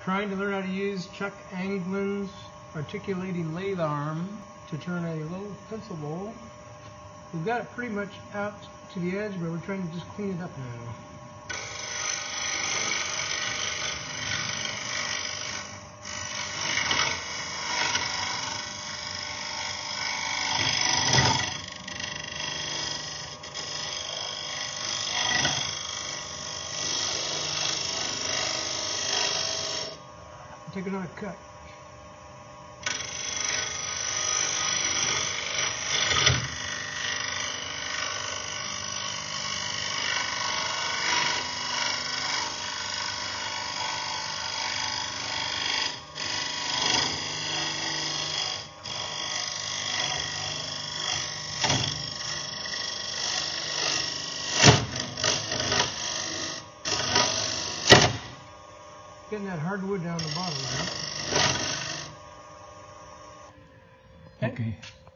trying to learn how to use Chuck Anglin's articulating lathe arm to turn a little pencil bowl. We've got it pretty much out to the edge, but we're trying to just clean it up now. Take another cut. Getting that hardwood down the bottom, right? Okay.